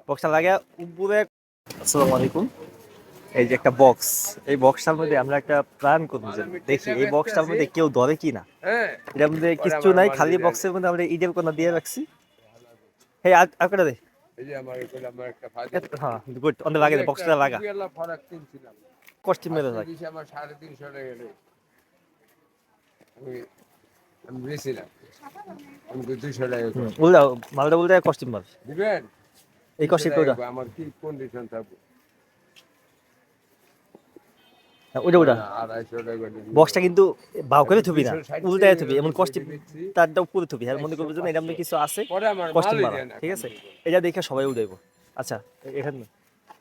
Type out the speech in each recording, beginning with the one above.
বক্সটা লাগে উপরে। আসসালামু আলাইকুম। এই যে একটা বক্স, এই বক্সটার মধ্যে আমরা একটা প্ল্যান করবো যে দেখি এই বক্সটার মধ্যে কেউ ধরে কিনা। এটার মধ্যে কিছু নাই, খালি বক্সের মধ্যে আমরা ইটের কোনা দিয়ে রাখছি। হ্যাঁ আর কটা দে। হ্যাঁ গুড, অন লাগা দে, বক্সটা লাগা। কষ্ট মেরে থাক। আমার 350 টাকা গেলে আমি বেশিলাম, আমি 200 টাকা উল্টা মালটা উল্টা কস্টিম মাল দিবেন। এই কস্টিম ওটা আমার কি কন্ডিশন থাকবে? ওটা ওটা 250 টাকা বক্সটা কিন্তু বাউ করে থুবি না, উল্টায় থুবি, এমন কস্টিম তারটা উপরে থুবি। আর মনে করবো যে এর মধ্যে কিছু আছে কস্টিম মারা, ঠিক আছে? এটা দেখে সবাই উঠাইবো। আচ্ছা এখানে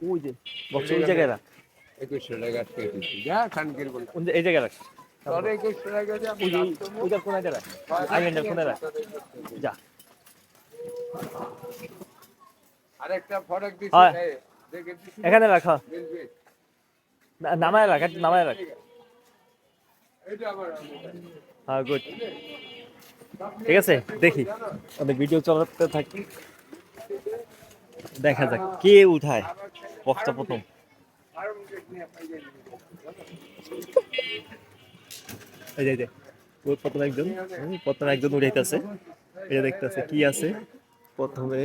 ওই যে বক্স ওই জায়গায় রাখ, 2100 টাকা দিচ্ছি যা খানকির বল এই জায়গায় রাখ। তোরে 2100 টাকা দিয়ে আমি ওইটার কোনায় রাখ, আইল্যান্ডের কোনায় রাখ। যা আরেকটা ফরক দিছি দেখে দিছি এখানে রাখ, নামায় রাখ, নামায় রাখ। এটা আমার হ্যাঁ গুড, ঠিক আছে। দেখি আমাদের ভিডিও চলাতে থাকি, দেখা যাক কে উঠায় বক্সটা প্রথম। এই যে প্রথম একজন উঠাইতেছে, এটা দেখতেছে কি আছে প্রথমে।